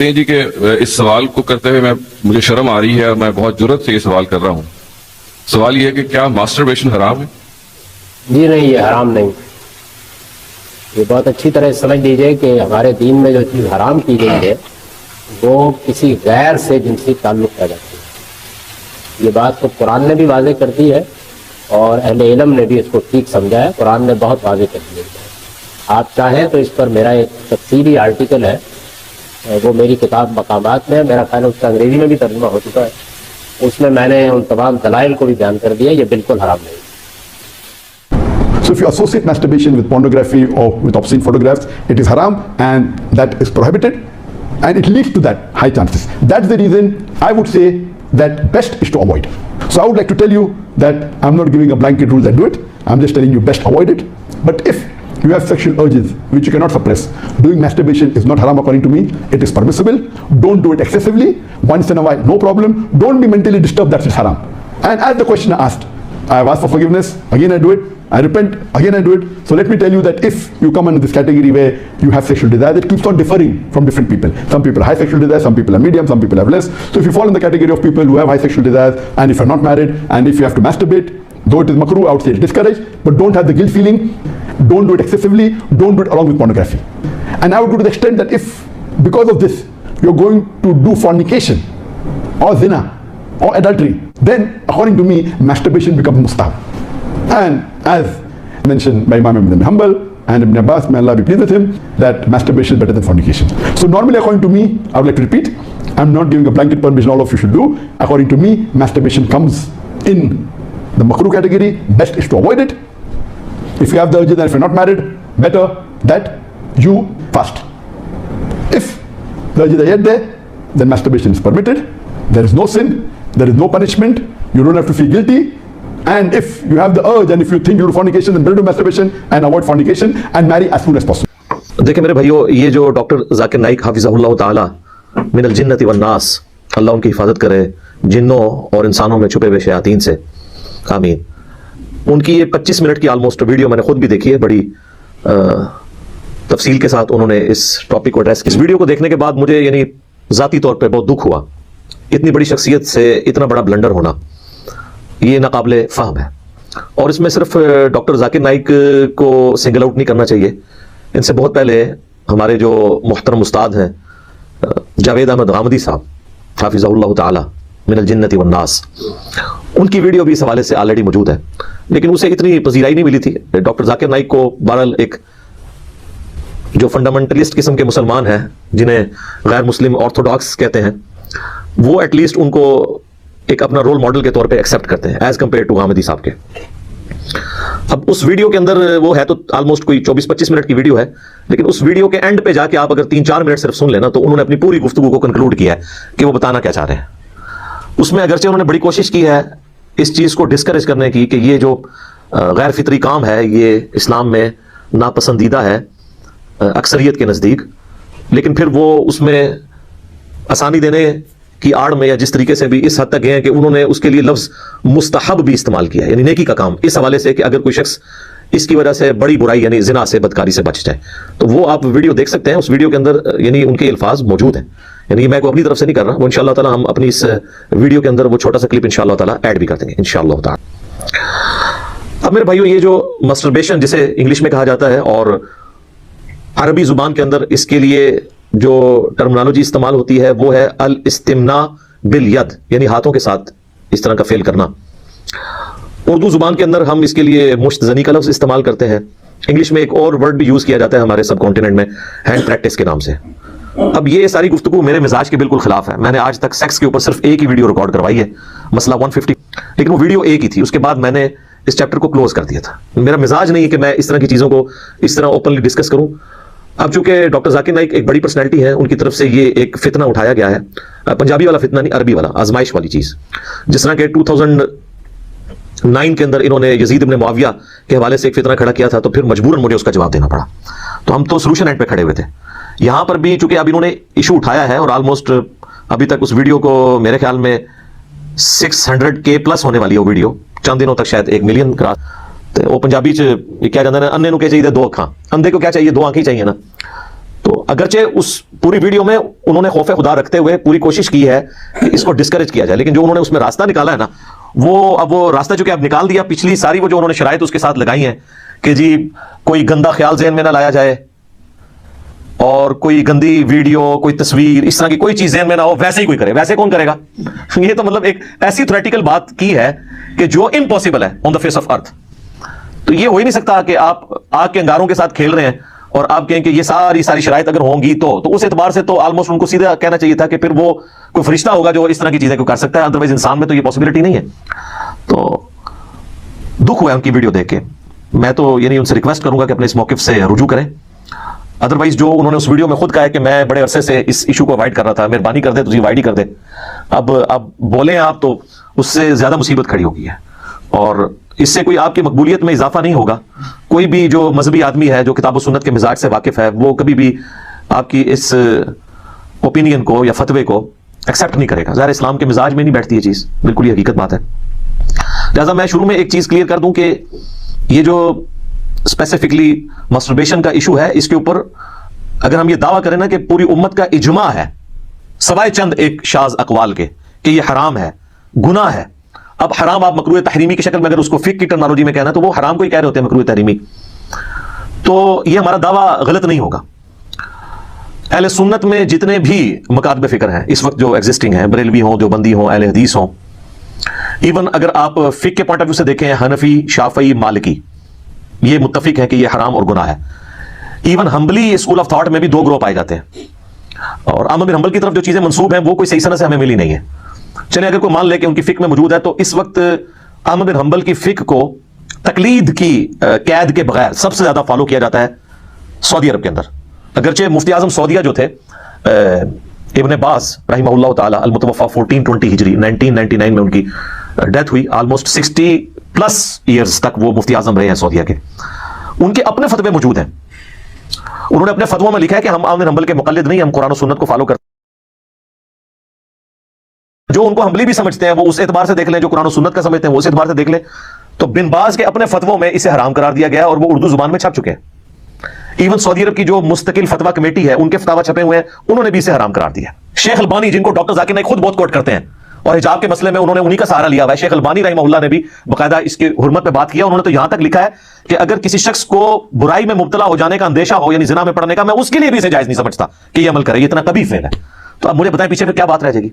جی کہ اس سوال کو کرتے ہوئے مجھے شرم آ رہی ہے اور میں بہت جرت سے یہ سوال کر رہا ہوں. سوال یہ ہے کہ کیا ماسٹربیشن حرام ہے؟ جی نہیں، یہ حرام نہیں. یہ بہت اچھی طرح سمجھ لیجئے کہ ہمارے دین میں جو چیز حرام کی گئی ہے وہ کسی غیر سے جنسی تعلق پیدا کرتی ہے. یہ بات تو قرآن نے بھی واضح کر دی ہے اور اہل علم نے بھی اس کو ٹھیک سمجھا ہے. قرآن نے بہت واضح کر دیا ہے. آپ چاہیں تو اس پر میرا ایک تفصیلی آرٹیکل ہے، وہ میری کتاب مقامات میں ہے. میرا خیال ہے اس کا انگریزی میں بھی ترجمہ ہو چکا ہے. اس میں نے ان تمام دلائل کو بھی بیان کر دیا. یہ بالکل حرام نہیں. So if you associate masturbation with pornography or with obscene photographs, it is haram and that is prohibited and it leads to that high chances. That's the reason I would say that best is to avoid. So I would like to tell you that I'm not giving a blanket rule that do it. I'm just telling you best avoid it. But if you have sexual urges which you cannot suppress, doing masturbation is not haram according to me. It is permissible. Don't do it excessively. Once in a while, no problem. Don't be mentally disturbed, that's haram. And as the questioner asked, I have asked for forgiveness. Again I do it. I repent. Again I do it. So let me tell you that if you come under this category where you have sexual desire, it keeps on differing from different people. Some people have high sexual desire, some people are medium, some people have less. So if you fall in the category of people who have high sexual desires, and if you're not married, and if you have to masturbate, though it is makruh, I would say it's discouraged, but don't have the guilt feeling. Don't do it excessively. Don't do it along with pornography. And I would go to the extent that if, because of this, you're going to do fornication, or zina, or adultery, then according to me, masturbation becomes mustahab. And as mentioned by Imam Ibn Hanbal and Ibn Abbas, may Allah be pleased with him, that masturbation is better than fornication. So normally according to me, I would like to repeat, I'm not giving a blanket permission all of you should do. According to me, masturbation comes in the makruh category. Best is to avoid it. If you have the urges and if you're not married, better that you fast. If the urges are yet there, then masturbation is permitted. There is no sin, there is no punishment, you don't have to feel guilty. And if you have the urge and if you think you do fornication, then better do masturbation and avoid fornication and marry as soon as possible. دیکھیں میرے بھائیو، یہ جو doctor Zakir Naik حافظہ اللہ تعالی من الجنت والناس، اللہ ان کی حفاظت کرے جنوں اور انسانوں میں چھپے ہوئے شیاطین سے، آمین. ان کی یہ 25 منٹ کی آلموسٹ ویڈیو میں نے خود بھی دیکھی ہے. بڑی تفصیل کے ساتھ انہوں نے اس ٹاپک کو ایڈریس. اس ویڈیو کو دیکھنے کے بعد مجھے یعنی ذاتی طور پہ بہت دکھ ہوا. اتنی بڑی شخصیت سے اتنا بڑا بلنڈر ہونا یہ ناقابل فہم ہے. اور اس میں صرف ڈاکٹر ذاکر نائک کو سنگل آؤٹ نہیں کرنا چاہیے. ان سے بہت پہلے ہمارے جو محترم استاد ہیں جاوید احمد غامدی صاحب حافظہ اللہ تعالی من الجنت والناس، ان کی ویڈیو بھی اس حوالے سے آلریڈی موجود ہے، لیکن اسے اتنی پذیرائی نہیں ملی تھی. ڈاکٹر ذاکر نائک کو بہرحال ایک جو فنڈامنٹلسٹ قسم کے مسلمان ہیں جنہیں غیر مسلم آرتھوڈاکس کہتے ہیں، وہ ایٹ لیسٹ ان کو ایک اپنا رول ماڈل کے طور پہ ایکسیپٹ کرتے ہیں ایز کمپیئر ٹو غامدی صاحب کے. اب اس ویڈیو کے اندر وہ ہے تو آلموسٹ کوئی 24-25 منٹ کی ویڈیو ہے، لیکن اس ویڈیو کے اینڈ پہ جا کے آپ اگر 3-4 منٹ صرف سن لینا تو انہوں نے اپنی پوری گفتگو کو کنکلوڈ کیا ہے کہ وہ بتانا کیا چاہ رہے ہیں. اس میں اگرچہ انہوں نے بڑی کوشش کی ہے اس چیز کو ڈسکریج کرنے کی کہ یہ جو غیر فطری کام ہے یہ اسلام میں ناپسندیدہ ہے اکثریت کے نزدیک، لیکن پھر وہ اس میں آسانی دینے کی آڑ میں یا جس طریقے سے بھی اس حد تک گئے ہیں کہ انہوں نے اس کے لیے لفظ مستحب بھی استعمال کیا ہے، یعنی نیکی کا کام، اس حوالے سے کہ اگر کوئی شخص اس کی وجہ سے بڑی برائی یعنی زنا سے بدکاری سے بچ جائے. تو وہ آپ ویڈیو دیکھ سکتے ہیں. اس ویڈیو کے اندر یعنی ان کے الفاظ موجود ہیں، یعنی میں کو اپنی طرف سے نہیں کر رہا، وہ انشاءاللہ تعالی ہم اپنی اس ویڈیو کے اندر وہ چھوٹا سا کلپ انشاءاللہ تعالی ایڈ بھی کر دیں گے انشاءاللہ تعالی. اب میرے بھائیو، یہ جو مسٹربیشن جسے انگلش میں کہا جاتا ہے اور عربی زبان کے اندر اس کے لیے جو ٹرمنالوجی استعمال ہوتی ہے وہ ہے الاستمناء بالید، یعنی ہاتھوں کے ساتھ اس طرح کا فعل کرنا. اردو زبان کے اندر ہم اس کے لیے مشت زنی کا لفظ استعمال کرتے ہیں. انگلش میں ایک اور ورڈ بھی یوز کیا جاتا ہے ہمارے سب کانٹیننٹ میں، ہینڈ پریکٹس کے نام سے. اب یہ ساری گفتگو میرے مزاج کے بالکل خلاف ہے. میں نے آج تک سیکس کے اوپر صرف ایک ہی ویڈیو ریکارڈ کروائی ہے، مسئلہ 150، لیکن وہ ویڈیو ایک ہی تھی. اس کے بعد میں نے اس چیپٹر کو کلوز کر دیا تھا. میرا مزاج نہیں ہے کہ میں اس طرح کی چیزوں کو اس طرح اوپنلی ڈسکس کروں. اب چونکہ ڈاکٹر ذاکر نائک ایک بڑی پرسنالٹی ہے، ان کی طرف سے یہ ایک فتنہ اٹھایا گیا ہے، پنجابی والا فتنہ نہیں، عربی والا آزمائش والی چیز. جس طرح کہ 2009 کے اندر انہوں نے یزید ابن معاویہ کے حوالے سے ایک فتنہ کھڑا کیا تھا، تو پھر مجبوراً مجھے اس کا جواب دینا پڑا. تو ہم تو سولوشن اینڈ پہ کھڑے ہوئے تھے. یہاں پر بھی چونکہ اب انہوں نے ایشو اٹھایا ہے اور آلموسٹ ابھی تک اس ویڈیو کو میرے خیال میں 600K پلس ہونے والی ہے. وہ ویڈیو چند دنوں تک شاید 1 ملین کراس. وہ پنجابی کیا جاتا ہے نا، اندھے کو کیا چاہیے 2 آنکھاں، اندھے کو کیا چاہیے 2 آنکھیں چاہیے نا. تو اگرچہ اس پوری ویڈیو میں انہوں نے خوف خدا رکھتے ہوئے پوری کوشش کی ہے کہ اس کو ڈسکریج کیا جائے، لیکن جو انہوں نے اس میں راستہ نکالا ہے نا، وہ راستہ جو کہ اب نکال دیا، پچھلی ساری وہ جو انہوں نے شرائط اس کے ساتھ لگائی ہیں کہ جی کوئی گندا خیال ذہن میں نہ لایا جائے، اور کوئی گندی ویڈیو، کوئی تصویر، اس طرح کی کوئی چیز ذہن میں نہ ہو، ویسے ہی کوئی کرے، ویسے کون کرے گا؟ یہ تو مطلب ایک ایسی تھریٹیکل بات کی ہے کہ جو امپاسبل ہے آن دا فیس آف ارتھ. تو یہ ہو ہی نہیں سکتا کہ آپ آگ کے انگاروں کے ساتھ کھیل رہے ہیں اور آپ کہیں کہ یہ ساری شرائط اگر ہوں گی تو اس اعتبار سے تو آلموسٹ ان کو سیدھا کہنا چاہیے تھا کہ پھر وہ کوئی فرشتہ ہوگا جو اس طرح کی چیزیں کو کر سکتا ہے، ادروائز انسان میں تو یہ پاسبلٹی نہیں ہے. تو دکھ ہوا ہے ان کی ویڈیو دیکھ کے. میں تو یعنی ان سے ریکویسٹ کروں گا کہ اپنے اس موقف سے رجوع کریں. ادروائز جو انہوں نے اس ویڈیو میں خود کہا ہے کہ میں بڑے عرصے سے اس ایشو کو اوائڈ کر رہا تھا، مہربانی کر دیں تو اوائڈ ہی کر دیں. اب بولیں آپ تو اس سے زیادہ مصیبت کھڑی ہو گئی ہے، اور اس سے کوئی آپ کی مقبولیت میں اضافہ نہیں ہوگا. کوئی بھی جو مذہبی آدمی ہے جو کتاب و سنت کے مزاج سے واقف ہے، وہ کبھی بھی آپ کی اس اوپینین کو یا فتوے کو ایکسیپٹ نہیں کرے گا. ظاہر اسلام کے مزاج میں نہیں بیٹھتی یہ چیز، بالکل یہ حقیقت بات ہے. لہٰذا میں شروع میں ایک چیز کلیئر کر دوں کہ یہ جو اسپیسیفکلی مسٹربیشن کا ایشو ہے، اس کے اوپر اگر ہم یہ دعویٰ کریں نا کہ پوری امت کا اجماع ہے سوائے چند ایک شاذ اقوال کے کہ یہ حرام ہے، گناہ ہے. اب حرام آپ مکروہ تحریمی کی شکل میں اگر اس کو فقہ کی ٹرمنالوجی میں کہنا ہے تو وہ حرام کو ہی کہہ رہے ہوتے ہیں مکروہ تحریمی. تو یہ ہمارا دعویٰ غلط نہیں ہوگا. اہل سنت میں جتنے بھی مکاتب فکر ہیں اس وقت جو ایگزسٹنگ ہیں، بریلوی ہوں، دیوبندی ہوں، اہل حدیث ہوں، ایون اگر آپ فقہ کے پوائنٹ آف ویو سے دیکھیں، حنفی، شافعی، مالکی، یہ متفق ہے کہ یہ حرام اور گناہ ہے. ایون حنبلی اسکول آف تھاٹ میں بھی دو گروہ پائے جاتے ہیں، اور احمد بن حنبل کی طرف جو چیزیں منسوب ہیں وہ کوئی صحیح سند سے ہمیں ملی نہیں ہے. چلیں اگر کوئی مان لے کہ ان کی فقہ میں موجود ہے، تو اس وقت احمد بن حنبل کی فقہ کو تقلید کی قید کے بغیر سب سے زیادہ فالو کیا جاتا ہے سعودی عرب کے اندر. اگرچہ مفتی اعظم سعودیہ جو تھے ابن باز رحمہ اللہ تعالی المتوفا 1420 ہجری 1999 میں ان کی ڈیتھ ہوئی. آلموسٹ 60+ ایئرز تک وہ مفتی اعظم رہے ہیں سعودیہ کے. ان کے اپنے فتوے موجود ہیں. انہوں نے اپنے فتووں میں لکھا ہے کہ ہم احمد بن حنبل کے مقلد نہیں، ہم قرآن و سنت کو فالو کرتے ہیں. جو ان کو حنبلی بھی سمجھتے ہیں وہ اس اعتبار سے دیکھ لیں، جو قرآن و سنت کا سمجھتے ہیں وہ اس اعتبار سے دیکھ لیں. تو بن باز کے اپنے فتووں میں اسے حرام قرار دیا گیا اور وہ اردو زبان میں چھپ چکے ہیں. ایون سعودی عرب کی جو مستقل فتویٰ کمیٹی ہے، ان کے فتاوی چھپے ہوئے ہیں، انہوں نے بھی اسے حرام قرار دیا. شیخ البانی جن کو ڈاکٹر ذاکر نائک خود بہت کوٹ کرتے ہیں اور حجاب کے مسئلے میں انہوں نے انہی کا سہارا لیا ہوا ہے، شیخ البانی رحمہ اللہ نے بھی باقاعدہ اس کی حرمت پہ بات کیا. انہوں نے تو یہاں تک لکھا ہے کہ اگر کسی شخص کو برائی میں مبتلا ہو جانے کا اندیشہ ہو، یعنی زنا میں پڑنے کا، میں اس کے لیے بھی اسے جائز نہیں سمجھتا کہ یہ عمل کرے، یہ اتنا کبھی فعل ہے. تو اب مجھے بتائیں پیچھے پھر کیا بات رہ جائے گی.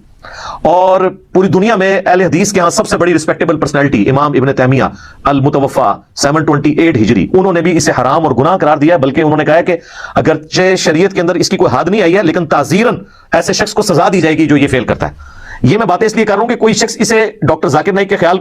اور پوری دنیا میں اہل حدیث کے ہاں سب سے بڑی رسپیکٹیبل پرسنالٹی امام ابن تیمیہ المتوفا 728 ہجری، انہوں نے بھی اسے حرام اور گناہ قرار دیا. بلکہ انہوں نے کہا ہے کہ اگرچہ شریعت کے اندر اس کی کوئی حد نہیں آئی ہے، لیکن تعزیراً ایسے شخص کو سزا دی جائے گی جو یہ فعل کرتا ہے. یہ میں باتیں اس لیے کر رہا ہوں کہ کوئی شخص اسے ڈاکٹر ذاکر نائک کے خیال